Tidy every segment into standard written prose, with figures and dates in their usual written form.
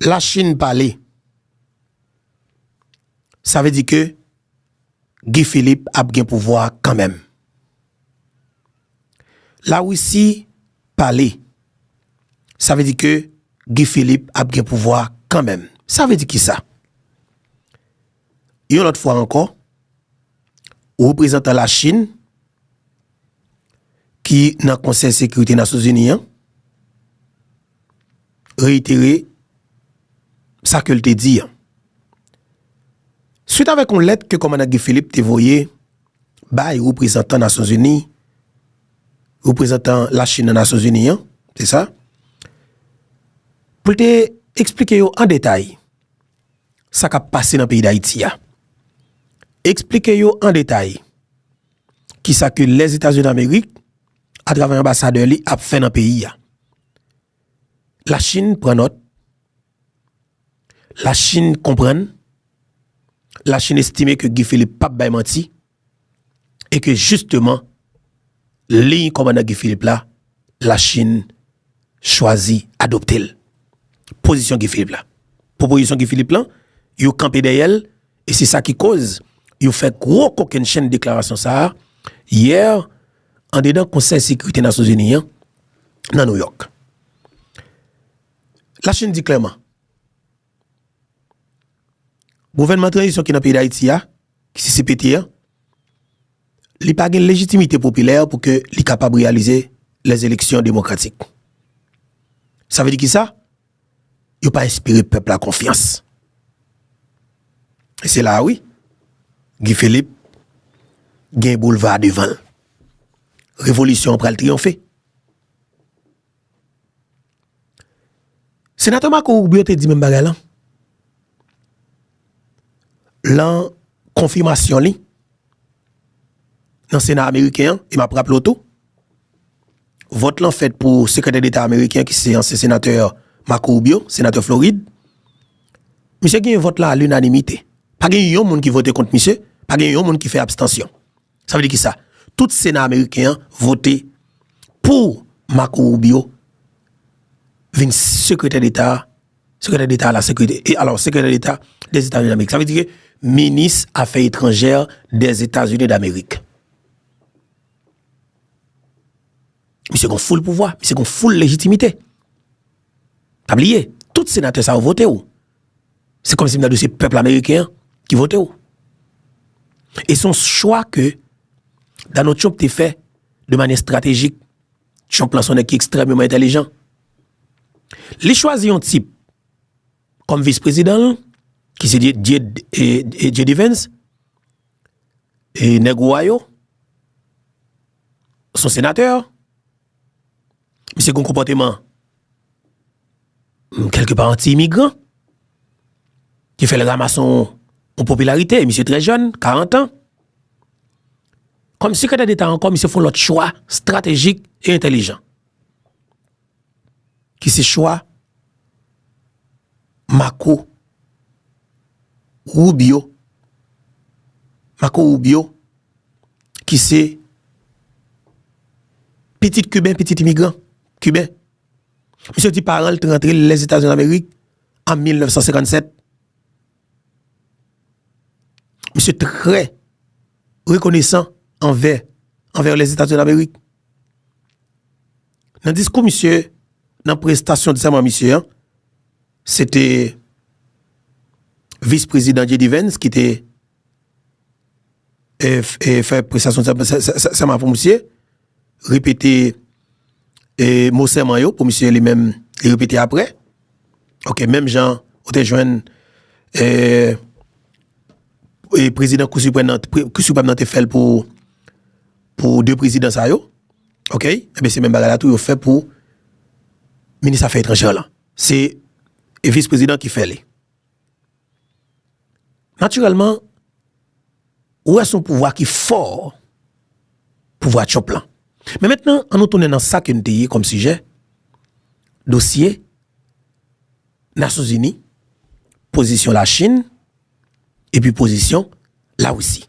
la Chine parler, ça veut dire que Guy Philippe a bien pouvoir quand même. La Russie parler, ça veut dire que Guy Philippe a bien pouvoir quand même. Ça veut dire qui ça? Une autre fois encore, représentant la Chine, qui dans le Conseil de sécurité des Nations Unies, réitéré ça que le te dit. Suite avec une lettre que commandant Guy Philippe te voyé, représentant les Nations Unies, représentant la Chine dans les Nations Unies, c'est ça? Pour te expliquer en détail ça qui a passé dans le pays d'Haïti. Expliquer en détail qui ça que les États-Unis d'Amérique, à travers l'ambassadeur, a fait dans le pays. La Chine prend note. La Chine comprend. La Chine estime que Guy Philippe pas bay menti. Et que justement, les commandant Guy Philippe là, la Chine choisit adopter position Guy Philippe là. Proposition Guy Philippe là, yo campé derrière elle, et c'est ça qui cause yo fait gros coquin chaîne déclaration ça hier en dedans Conseil de sécurité des Nations Unies dans New York. La Chine dit clairement gouvernement transition qui dans le pays d'Haïti qui c'est CPT il n'a pas de légitimité populaire pour que il capable de réaliser les élections démocratiques. Ça veut dire qui ça? Il n'a pas inspiré le peuple à confiance. Et c'est là, oui, Guy Philippe gagne boulevard devant. Révolution pour le triompher. Sénateur Marco Rubio te dit même bagarre là. L'en confirmation li dans le Sénat américain, il m'a rappelé tout. Vote l'en fait pour secrétaire d'État américain qui c'est ancien sénateur Marco Rubio, sénateur Floride. Monsieur gagne vote là à l'unanimité. Pas gagne yon monde qui vote contre monsieur, pas gagne yon monde qui fait abstention. Ça veut dire qui ça? Tout Sénat américain voté pour Marco Rubio vin secrétaire d'État à la sécurité et alors secrétaire d'État des États-Unis d'Amérique. Ça veut dire que ministre affaires étrangères des États-Unis d'Amérique. Monsieur gon full pouvoir, monsieur gon full légitimité. T'as oublié, tout sénateur ça a voté ou. C'est comme si nous c'est peuple américain qui votait ou. Et son choix que dans notre Trump t'es fait de manière stratégique, Trump plan son qui est extrêmement intelligent. Les choisi un type comme vice-président qui c'est J.D. Vance et Neguayo, son sénateur. Monsieur un comportement quelque part anti-immigrant qui fait le ramasson en popularité, monsieur très jeune, 40 ans. Comme secrétaire d'État encore, monsieur font l'autre choix stratégique et intelligent. Qui c'est choix Marco Rubio, qui c'est petit cubain, petit immigrant cubain. Monsieur dit parole rentré les États-Unis d'Amérique en 1957. Monsieur très reconnaissant envers les États-Unis d'Amérique. Dans le discours, monsieur, dans la prestation de serment, monsieur, c'était vice-président J.D. Vance qui était fait prestation de serment pour monsieur, répété mot serment pour monsieur lui-même, il répété après. Ok, même Jean, on te joint et président Cour suprême te fait pour deux présidents ça yo. OK? Et bien c'est même bagarre tout yo fait pour ministre affaires étrangères là. C'est le vice-président qui fait les. Naturellement, où est son pouvoir qui fort pouvoir chop là. Mais maintenant, en nous tournant dans ça que nous avons comme sujet, dossier Nations Unies, position la Chine et puis position la Russie.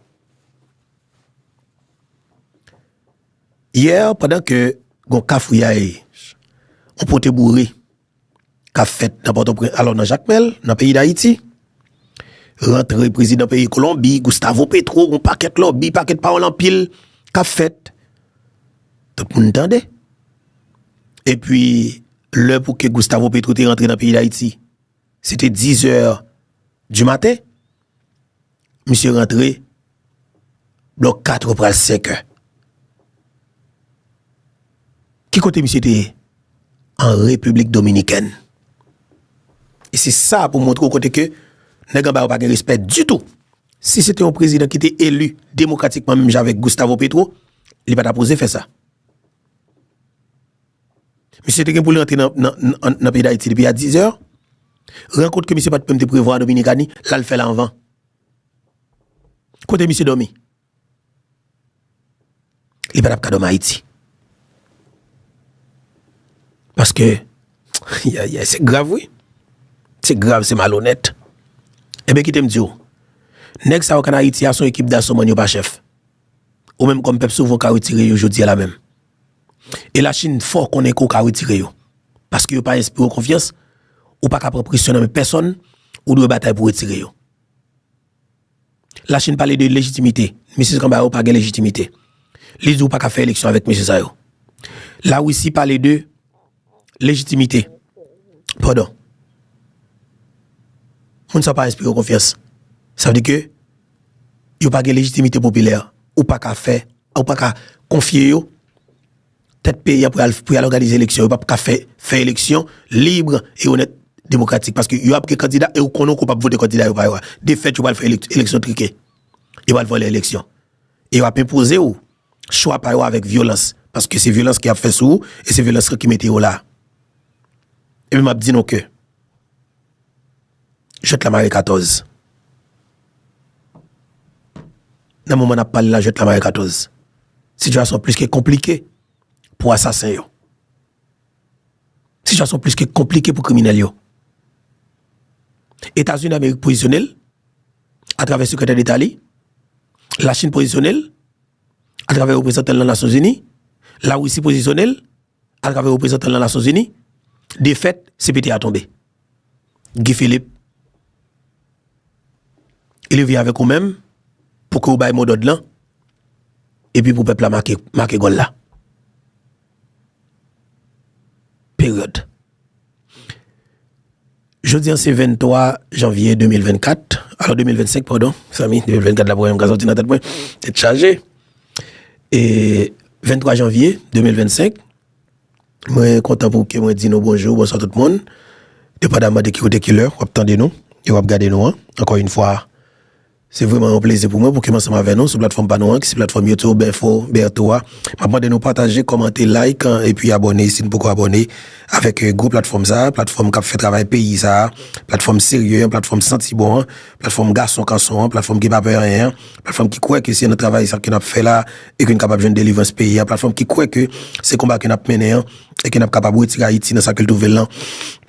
Hier, pendant que gon cafouillage, on pote bourré qu'a fait alors dans Jacques Mel, dans le pays d'Haïti. Rentré président pays Colombie, Gustavo Petro, un paquet lobby, paquet parole en pile, qu'a fait. Tout le monde entendait. Et puis, l'heure pour que Gustavo Petro est rentré dans le pays d'Haïti, c'était 10 heures du matin. Monsieur rentré, bloc 4 pour 5 heures. Qui côté monsieur était en République Dominicaine. Et c'est ça pour montrer au côté que n'a pas de respect du tout. Si c'était un président qui était élu démocratiquement même avec Gustavo Petro, il va pas poser faire ça. Monsieur était pour rentrer dans le pays d'Haïti depuis à 10 heures. Rencontre que monsieur pas de prévoir à Dominicani, là le fait là en vent. Côté monsieur dormi. Il va pas dormir Haïti. Parce que c'est grave, oui. C'est grave, c'est malhonnête. Eh bien, qui t'aime dire, nèg sa en Haïti a son équipe d'assaut man yo pas chef. Ou même comme peuple souvent ka retirer aujourd'hui à la même. Et la Chine fort qu'on est qu'on ka retirer yo. Parce que yo pas inspiré confiance ou pas capable pressionner personne ou de bataille pour retirer yo. La Chine parle de légitimité. Monsieur Kamba ou pas de légitimité. Les ou pas ka faire élection avec monsieur Sayo. La Russie parle de légitimité. Pardon. On ne s'est pas inspiré confiance. Ça veut dire que il n'y a pas de légitimité populaire ou pas qu'à faire ou pas qu'à confier yo tête pays pour organiser l'élection, ou pas qu'à faire élection libre et honnête démocratique parce que il y a des candidats et ou qu'on pas voter candidat pas de fait tu vas faire élection truquée. Il va voler l'élection. Et il va imposer ou choix par avec violence parce que c'est violence qui a fait sous et c'est violence qui mettait là. Et puis m'a dit non que jette la marée 14. Dans le moment où on a parlé là, jette la marée 14. Situation plus que compliquée pour assassin yo. Situation plus que compliquée pour criminel yo. États-Unis d'Amérique positionnel à travers le secrétaire d'État, la Chine positionnelle à travers le représentant des Nations Unies, la Russie positionnelle à travers le représentant des Nations Unies. De fait, CPT a tombé. Guy Philippe, il vient avec vous-même pour que vous baillez mot d'ordre là et puis pour le peuple marquer gol là. Période. Jeudi, c'est 23 janvier 2024. Alors 2025, pardon. Samy, 2024, la première sortie dans la tête, c'est chargé. Et 23 janvier 2025, moi, suis content pour que moi dise bonjour, bonsoir tout le monde. Dépendamment de qui ou de quelle heure, vous attendez nous et vous regardez nous. Encore une fois, c'est vraiment un plaisir pour moi pour que nous ensemble avec nous sur la plateforme Panouan, qui est la plateforme YouTube, Info, Bertoa. Je de nous partager, commenter, like et puis abonner si nous pouvons abonner avec groupe plateforme ça, plateforme qui fait travail pays ça, plateforme sérieux, plateforme senti bon, plateforme garçon canson, plateforme qui pas peur rien, plateforme qui croit que c'est notre travail ça que nous fait là et que nous capable de délivrer ce pays, plateforme qui croit que c'est combat que nous mené et que nous capable de retirer Haïti dans sa culture là,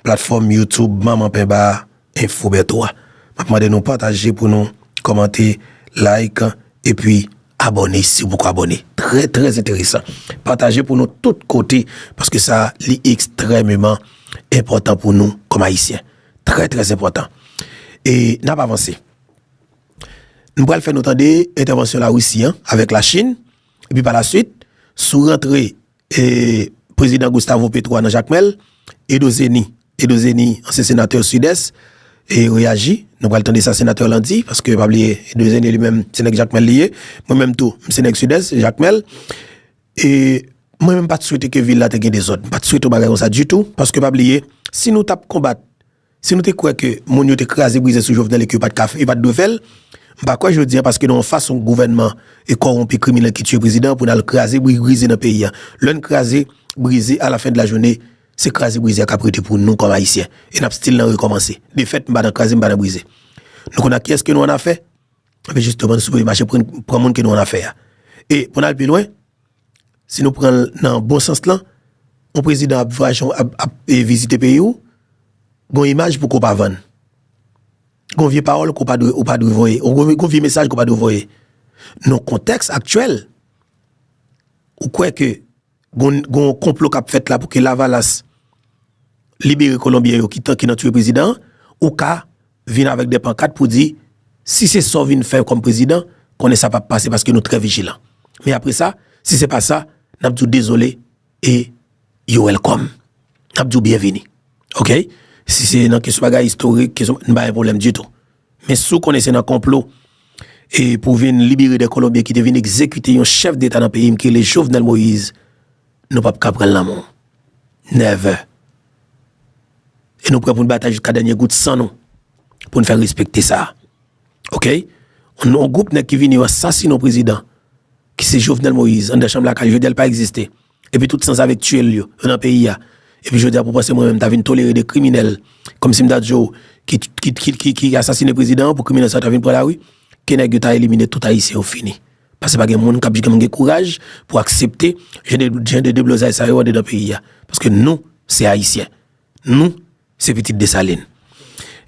plateforme YouTube Maman Pemba, Info Bertoa. Je de nous partager pour nous commenter, like et puis abonner si vous pouvez abonner. Très très intéressant. Partagez pour nous tous côtés parce que ça est extrêmement important pour nous comme haïtiens. Très très important. Et n'a pas avancé. Nous allons faire notre intervention la Russie avec la Chine et puis par la suite sous rentrée président Gustavo Petro dans Jacques Mel et Dozeni, ancien sénateur sud-est et réagit. Nous allons attendre ça sénateur lundi parce que pas oublier Dozeni lui-même c'est Jacques Mel lié, moi-même tout c'est sud-est Jacques Mel et moi-même pas souhaiter que ville là te gagne des autres, pas souhaiter bagarre comme ça du tout parce que pas oublier si nous tape combattre, si nous te croit que mon yo te crasé brisé sur Jovenel et que pas de café et pas de nouvelles, bah quoi je veux dire parce que nous façon gouvernement et corrompu criminel qui tue président pour nous craser briser dans le pays. L'un craser briser à la fin de la journée, c'est craser briser à prêter pour nous comme haïtiens et n'a style recommencer. De fait, m'ba craser m'ba briser. Donc on a qu'est-ce que nous on a fait? Mais justement sur le marché pour monde que nous on a fait. Et pour aller plus loin, si nous prenons dans bon sens là, un président a visiter pays où gon image pour qu'on pas vendre. Gon vieux parole qu'on pas de voyer, gon vieux message qu'on pas de voyer. Dans contexte actuel, ou quoi que gon complot qu'a fait là pour que Lavalas libérer Colombien qui n'a tué le président, ou qu'à venir avec des pancartes pour dire, si c'est ça vient faire comme président, qu'on ne ça pas passer parce que nous sommes très vigilants. Mais après ça, si c'est pas ça, nous sommes désolé et you welcome. Nous sommes bienvenue. OK? Si c'est une question historique, nous n'avons pas de problème du tout. Mais si vous connaissez un complot, et pour venir libérer des Colombiens qui deviennent exécuter un chef d'État dans le pays, qui est le Jovenel Moïse, nous ne pouvons pas prendre l'amour. Never. Et nous prenons une bataille jusqu'à dernier goût de sang, nous, pour nous faire respecter ça. OK? On a un groupe qui vient assassiner le président, qui c'est Jovenel Moïse, en de chambre la caille, je dis, elle pas existé. Et puis tout sans avec tuer le dans le pays. Et puis je dis, pour penser moi-même, tu as tolérer des criminels, comme Simdadjo, qui assassine le président, pour criminels, ça tu pour la rue, qui n'a pas éliminé tout Haïtien au fini. Parce que pas de monde qui a courage pour accepter, j'ai des déblosailles ça dans le pays. Parce que nous, c'est Haïtiens. Nous, c'est Petit Dessalines.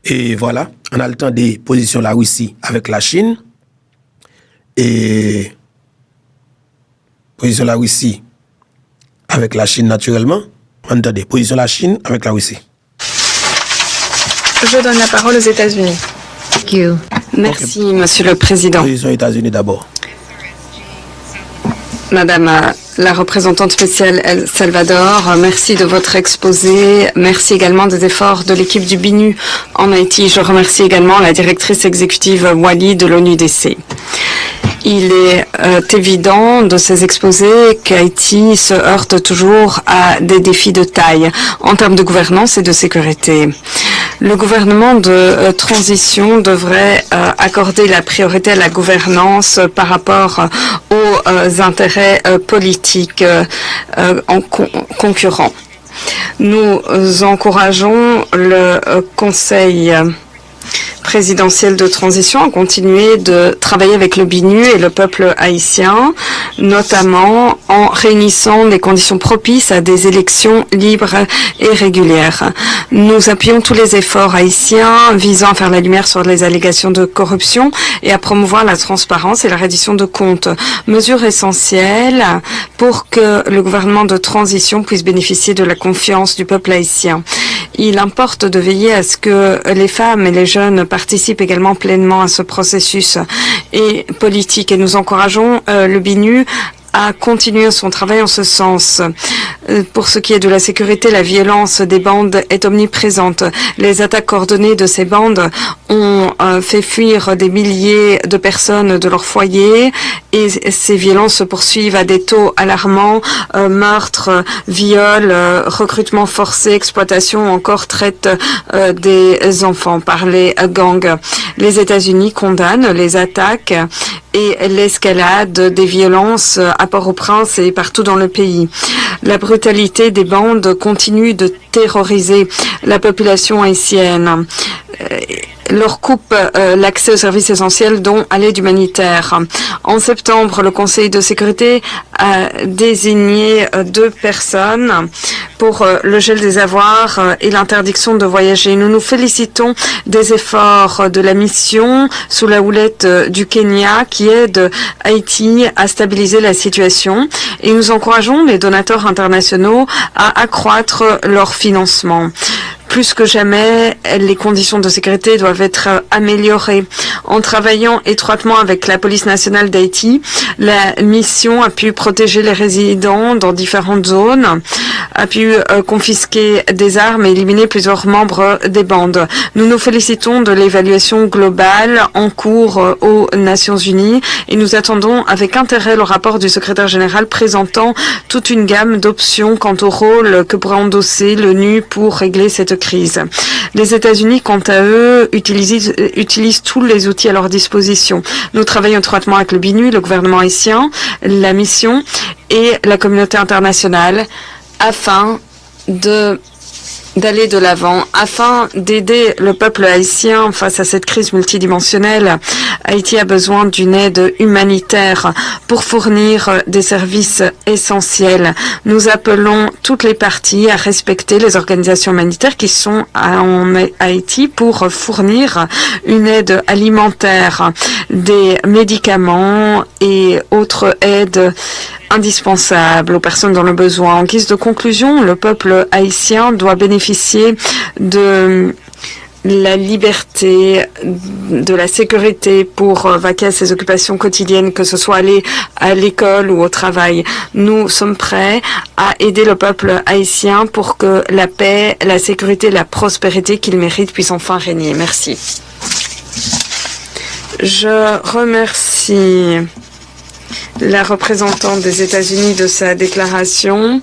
Et voilà, on a le temps des positions de la Russie avec la Chine. Et position de la Russie avec la Chine naturellement. Entendez, position de la Chine avec la Russie. Je donne la parole aux États-Unis. Thank you. Merci, Monsieur le Président. Position États-Unis d'abord. Madame la représentante spéciale El Salvador, merci de votre exposé. Merci également des efforts de l'équipe du BINU en Haïti. Je remercie également la directrice exécutive Wally de l'ONUDC. Il est évident de ces exposés qu'Haïti se heurte toujours à des défis de taille en termes de gouvernance et de sécurité. Le gouvernement de transition devrait accorder la priorité à la gouvernance par rapport aux intérêts politiques concurrents. Nous encourageons le Conseil présidentielle de transition a continué de travailler avec le BINU et le peuple haïtien, notamment en réunissant des conditions propices à des élections libres et régulières. Nous appuyons tous les efforts haïtiens visant à faire la lumière sur les allégations de corruption et à promouvoir la transparence et la reddition de comptes. Mesure essentielle pour que le gouvernement de transition puisse bénéficier de la confiance du peuple haïtien. Il importe de veiller à ce que les femmes et les jeunes participent également pleinement à ce processus politique et nous encourageons le BINU à continuer son travail en ce sens. Pour ce qui est de la sécurité, la violence des bandes est omniprésente. Les attaques coordonnées de ces bandes ont fait fuir des milliers de personnes de leur foyer et ces violences se poursuivent à des taux alarmants. Meurtres, viols, recrutement forcé, exploitation, encore traite des enfants par les gangs. Les États-Unis condamnent les attaques et l'escalade des violences à Port-au-Prince et partout dans le pays. La brutalité des bandes continue de terroriser la population haïtienne. Leur coupe l'accès aux services essentiels, dont à l'aide humanitaire. En septembre, le Conseil de sécurité a désigné 2 personnes pour le gel des avoirs et l'interdiction de voyager. Nous nous félicitons des efforts de la mission sous la houlette du Kenya qui aide Haïti à stabiliser la situation et nous encourageons les donateurs internationaux à accroître leur financement. Plus que jamais, les conditions de sécurité doivent être améliorées. En travaillant étroitement avec la police nationale d'Haïti, la mission a pu protéger les résidents dans différentes zones, a pu confisquer des armes et éliminer plusieurs membres des bandes. Nous nous félicitons de l'évaluation globale en cours aux Nations Unies et nous attendons avec intérêt le rapport du secrétaire général présentant toute une gamme d'options quant au rôle que pourrait endosser l'ONU pour régler cette crise. Les États-Unis, quant à eux, utilisent tous les outils à leur disposition. Nous travaillons étroitement avec le BINU, le gouvernement haïtien, la mission et la communauté internationale afin d'aller de l'avant, afin d'aider le peuple haïtien face à cette crise multidimensionnelle. Haïti a besoin d'une aide humanitaire pour fournir des services essentiels. Nous appelons toutes les parties à respecter les organisations humanitaires qui sont en Haïti pour fournir une aide alimentaire, des médicaments et autres aides indispensable aux personnes dans le besoin. En guise de conclusion, le peuple haïtien doit bénéficier de la liberté, de la sécurité pour vaquer à ses occupations quotidiennes, que ce soit aller à l'école ou au travail. Nous sommes prêts à aider le peuple haïtien pour que la paix, la sécurité, la prospérité qu'il mérite puissent enfin régner. Merci. Je remercie la représentante des États-Unis de sa déclaration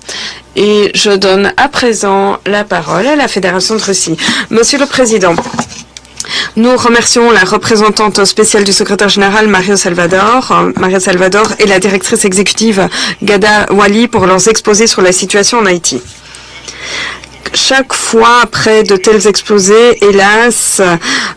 et je donne à présent la parole à la Fédération de Russie. Monsieur le Président, nous remercions la représentante spéciale du secrétaire général, Mario Salvador, et la directrice exécutive, Ghada Wali, pour leurs exposés sur la situation en Haïti. Chaque fois après de tels exposés, hélas,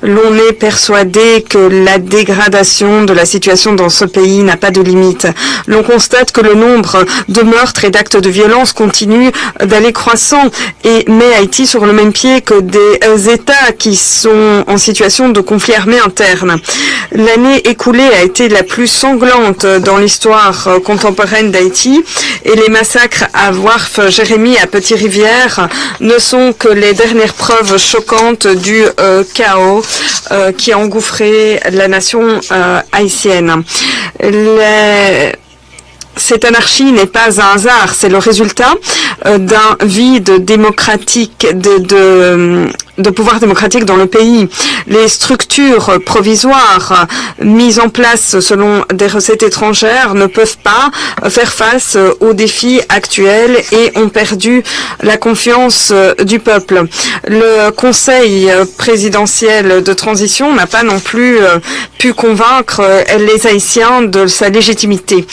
l'on est persuadé que la dégradation de la situation dans ce pays n'a pas de limite. L'on constate que le nombre de meurtres et d'actes de violence continue d'aller croissant et met Haïti sur le même pied que des États qui sont en situation de conflit armé interne. L'année écoulée a été la plus sanglante dans l'histoire contemporaine d'Haïti et les massacres à Wharf, Jérémie et à Petit-Rivière ne sont que les dernières preuves choquantes du chaos qui a engouffré la nation haïtienne. Cette anarchie n'est pas un hasard, c'est le résultat d'un vide démocratique, de pouvoir démocratique dans le pays. Les structures provisoires mises en place selon des recettes étrangères ne peuvent pas faire face aux défis actuels et ont perdu la confiance du peuple. Le Conseil présidentiel de transition n'a pas non plus pu convaincre les Haïtiens de sa légitimité.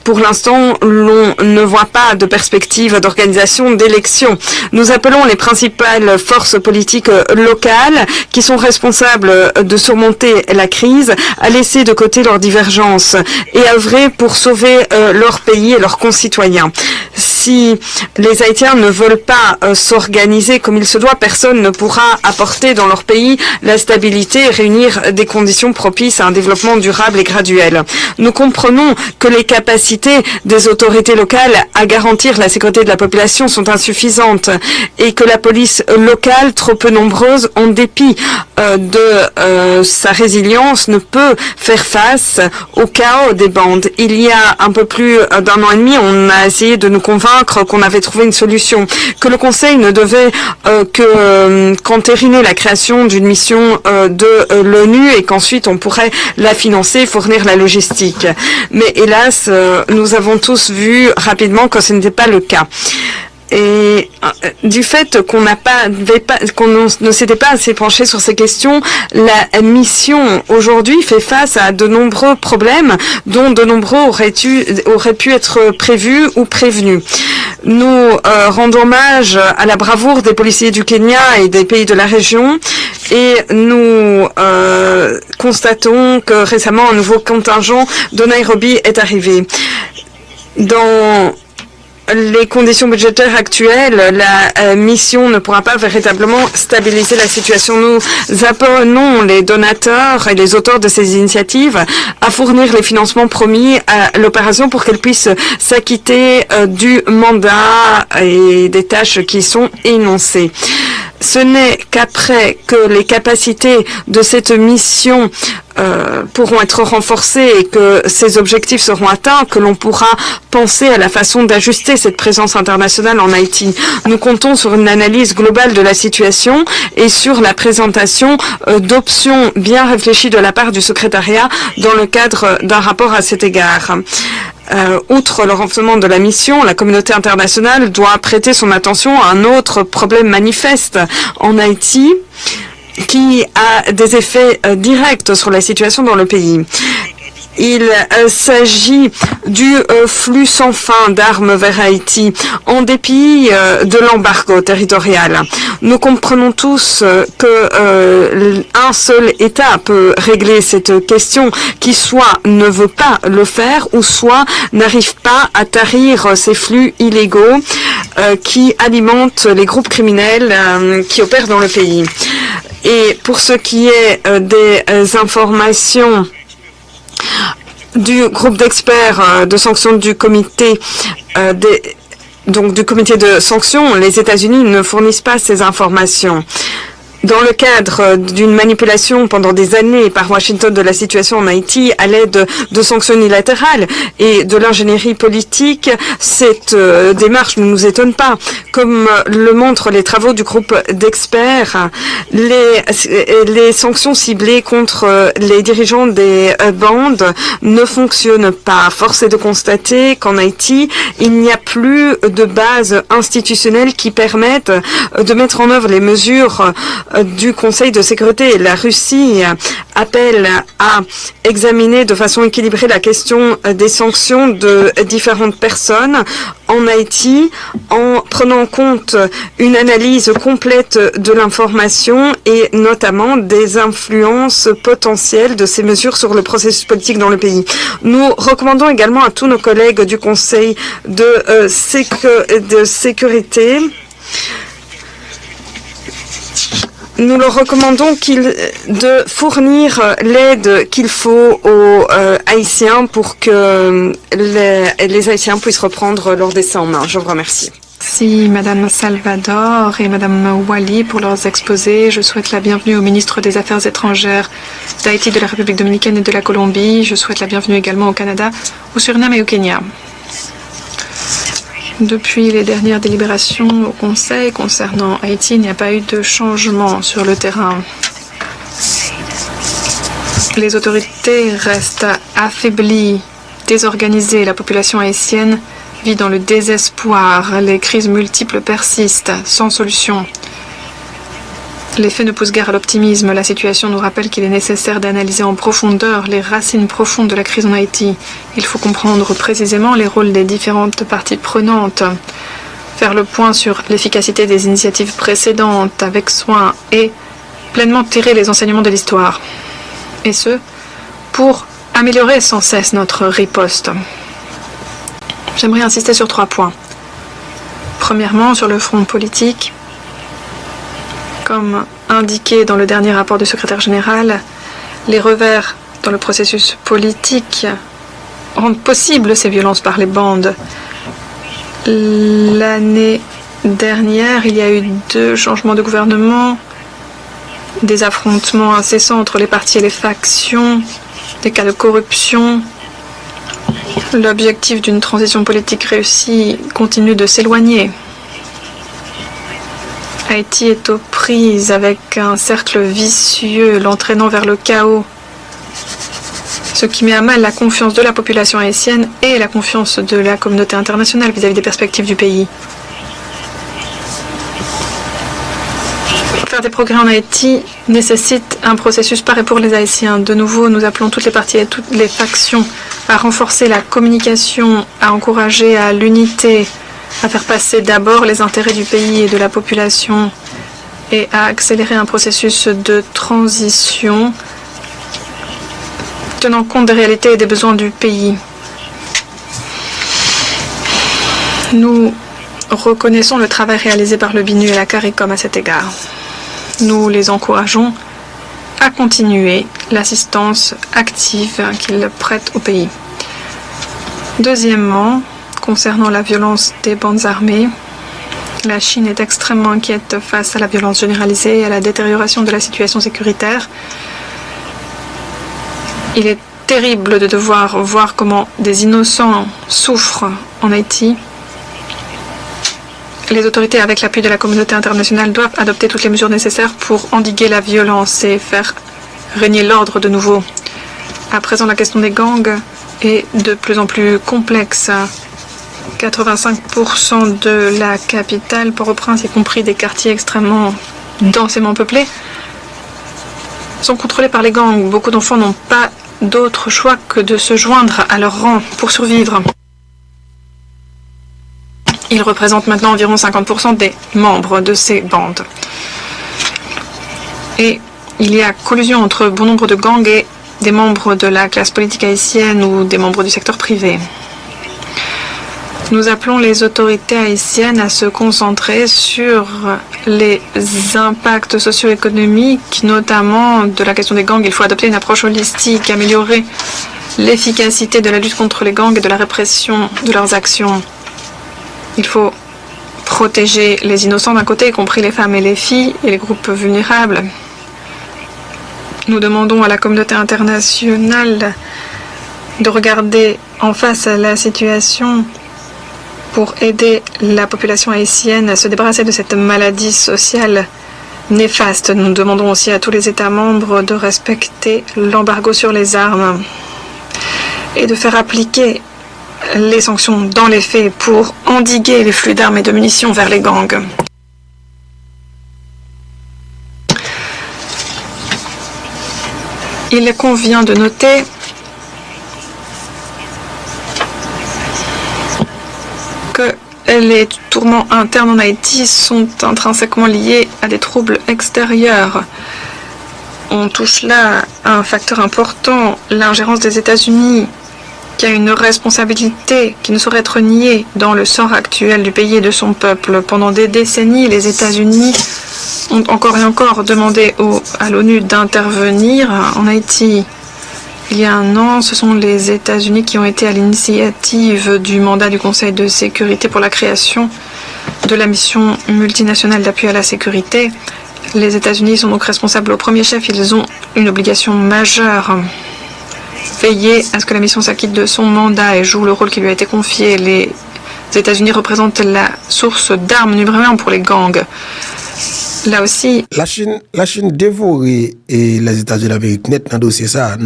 Pour l'instant, l'on ne voit pas de perspective d'organisation d'élections. Nous appelons les principales forces politiques locales qui sont responsables de surmonter la crise à laisser de côté leurs divergences et œuvrer pour sauver leur pays et leurs concitoyens. Si les Haïtiens ne veulent pas s'organiser comme il se doit, personne ne pourra apporter dans leur pays la stabilité et réunir des conditions propices à un développement durable et graduel. Nous comprenons que les capacités des autorités locales à garantir la sécurité de la population sont insuffisantes et que la police locale, trop peu nombreuse, en dépit de sa résilience, ne peut faire face au chaos des bandes. Il y a un peu plus d'un an et demi, on a essayé de nous convaincre qu'on avait trouvé une solution, que le Conseil ne devait qu'entériner la création d'une mission de l'ONU et qu'ensuite on pourrait la financer, fournir la logistique. Mais hélas, nous avons tous vu rapidement que ce n'était pas le cas. Et du fait qu'on ne s'était pas assez penché sur ces questions, la mission aujourd'hui fait face à de nombreux problèmes dont de nombreux auraient pu être prévus ou prévenus. Nous rendons hommage à la bravoure des policiers du Kenya et des pays de la région et nous constatons que récemment un nouveau contingent de Nairobi est arrivé. Dans les conditions budgétaires actuelles, la mission ne pourra pas véritablement stabiliser la situation. Nous appelons les donateurs et les auteurs de ces initiatives à fournir les financements promis à l'opération pour qu'elle puisse s'acquitter du mandat et des tâches qui sont énoncées. Ce n'est qu'après que les capacités de cette mission pourront être renforcées et que ces objectifs seront atteints, que l'on pourra penser à la façon d'ajuster cette présence internationale en Haïti. Nous comptons sur une analyse globale de la situation et sur la présentation d'options bien réfléchies de la part du secrétariat dans le cadre d'un rapport à cet égard. Outre le renforcement de la mission, la communauté internationale doit prêter son attention à un autre problème manifeste en Haïti qui a des effets directs sur la situation dans le pays. Il s'agit du flux sans fin d'armes vers Haïti, en dépit de l'embargo territorial. Nous comprenons tous que un seul État peut régler cette question, qui soit ne veut pas le faire, ou soit n'arrive pas à tarir ces flux illégaux qui alimentent les groupes criminels qui opèrent dans le pays. Et pour ce qui est des informations du groupe d'experts de sanctions du comité du comité de sanctions, les États-Unis ne fournissent pas ces informations. Dans le cadre d'une manipulation pendant des années par Washington de la situation en Haïti à l'aide de sanctions unilatérales et de l'ingénierie politique, cette démarche ne nous étonne pas. Comme le montrent les travaux du groupe d'experts, les sanctions ciblées contre les dirigeants des bandes ne fonctionnent pas. Force est de constater qu'en Haïti, il n'y a plus de base institutionnelle qui permettent de mettre en œuvre les mesures du Conseil de sécurité. La Russie appelle à examiner de façon équilibrée la question des sanctions de différentes personnes en Haïti en prenant en compte une analyse complète de l'information et notamment des influences potentielles de ces mesures sur le processus politique dans le pays. Nous recommandons également à tous nos collègues du Conseil de sécurité. Nous leur recommandons de fournir l'aide qu'il faut aux Haïtiens pour que les Haïtiens puissent reprendre leur destin en main. Je vous remercie. Merci Madame Salvador et Madame Wali pour leurs exposés. Je souhaite la bienvenue au ministre des Affaires étrangères d'Haïti, de la République dominicaine et de la Colombie. Je souhaite la bienvenue également au Canada, au Suriname et au Kenya. Depuis les dernières délibérations au Conseil concernant Haïti, il n'y a pas eu de changement sur le terrain. Les autorités restent affaiblies, désorganisées. La population haïtienne vit dans le désespoir. Les crises multiples persistent, sans solution. Les faits ne poussent guère à l'optimisme. La situation nous rappelle qu'il est nécessaire d'analyser en profondeur les racines profondes de la crise en Haïti. Il faut comprendre précisément les rôles des différentes parties prenantes, faire le point sur l'efficacité des initiatives précédentes avec soin et pleinement tirer les enseignements de l'histoire. Et ce, pour améliorer sans cesse notre riposte. J'aimerais insister sur 3 points. Premièrement, sur le front politique, comme indiqué dans le dernier rapport du secrétaire général, les revers dans le processus politique rendent possibles ces violences par les bandes. L'année dernière, il y a eu 2 changements de gouvernement, des affrontements incessants entre les partis et les factions, des cas de corruption. L'objectif d'une transition politique réussie continue de s'éloigner. Haïti est aux prises avec un cercle vicieux l'entraînant vers le chaos, ce qui met à mal la confiance de la population haïtienne et la confiance de la communauté internationale vis-à-vis des perspectives du pays. Faire des progrès en Haïti nécessite un processus pareil pour les Haïtiens. De nouveau, nous appelons toutes les parties et toutes les factions à renforcer la communication, à encourager à l'unité, à faire passer d'abord les intérêts du pays et de la population et à accélérer un processus de transition tenant compte des réalités et des besoins du pays. Nous reconnaissons le travail réalisé par le BINU et la CARICOM à cet égard. Nous les encourageons à continuer l'assistance active qu'ils prêtent au pays. Deuxièmement, concernant la violence des bandes armées, la Chine est extrêmement inquiète face à la violence généralisée et à la détérioration de la situation sécuritaire. Il est terrible de devoir voir comment des innocents souffrent en Haïti. Les autorités, avec l'appui de la communauté internationale, doivent adopter toutes les mesures nécessaires pour endiguer la violence et faire régner l'ordre de nouveau. À présent, la question des gangs est de plus en plus complexe. 85% de la capitale, Port-au-Prince, y compris des quartiers extrêmement densément peuplés, sont contrôlés par les gangs. Beaucoup d'enfants n'ont pas d'autre choix que de se joindre à leur rang pour survivre. Ils représentent maintenant environ 50% des membres de ces bandes. Et il y a collusion entre bon nombre de gangs et des membres de la classe politique haïtienne ou des membres du secteur privé. Nous appelons les autorités haïtiennes à se concentrer sur les impacts socio-économiques, notamment de la question des gangs. Il faut adopter une approche holistique, améliorer l'efficacité de la lutte contre les gangs et de la répression de leurs actions. Il faut protéger les innocents d'un côté, y compris les femmes et les filles et les groupes vulnérables. Nous demandons à la communauté internationale de regarder en face à la situation pour aider la population haïtienne à se débarrasser de cette maladie sociale néfaste. Nous demandons aussi à tous les États membres de respecter l'embargo sur les armes et de faire appliquer les sanctions dans les faits pour endiguer les flux d'armes et de munitions vers les gangs. Il convient de noter que les tourments internes en Haïti sont intrinsèquement liés à des troubles extérieurs. On touche là à un facteur important, l'ingérence des États-Unis, qui a une responsabilité qui ne saurait être niée dans le sort actuel du pays et de son peuple. Pendant des décennies, les États-Unis ont encore et encore demandé à l'ONU d'intervenir en Haïti. Il y a un an, ce sont les États-Unis qui ont été à l'initiative du mandat du Conseil de sécurité pour la création de la mission multinationale d'appui à la sécurité. Les États-Unis sont donc responsables au premier chef. Ils ont une obligation majeure. Veiller à ce que la mission s'acquitte de son mandat et joue le rôle qui lui a été confié. Les États-Unis représentent la source d'armes numéro 1 pour les gangs. Là aussi, La Chine dévoré et les États-Unis d'Amérique net dans le dossier ça,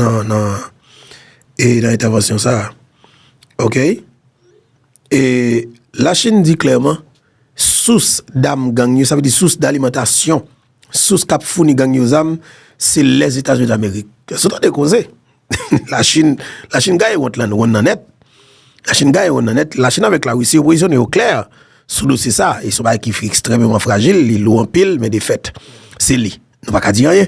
et dans l'intervention ça. OK? Et la Chine dit clairement, source d'armes gang, ça veut dire source d'alimentation, source cap fourni gang yo zam, c'est les États-Unis d'Amérique. C'est tout de causer. La Chine gagne on net. La Chine gagne on net. La Chine avec la Russie positionné au clair. Sous dossier ça, ils sont pas qui extrêmement fragile, ils l'ont en pile mais des faits. C'est lui. Nous pas qu'à dire rien.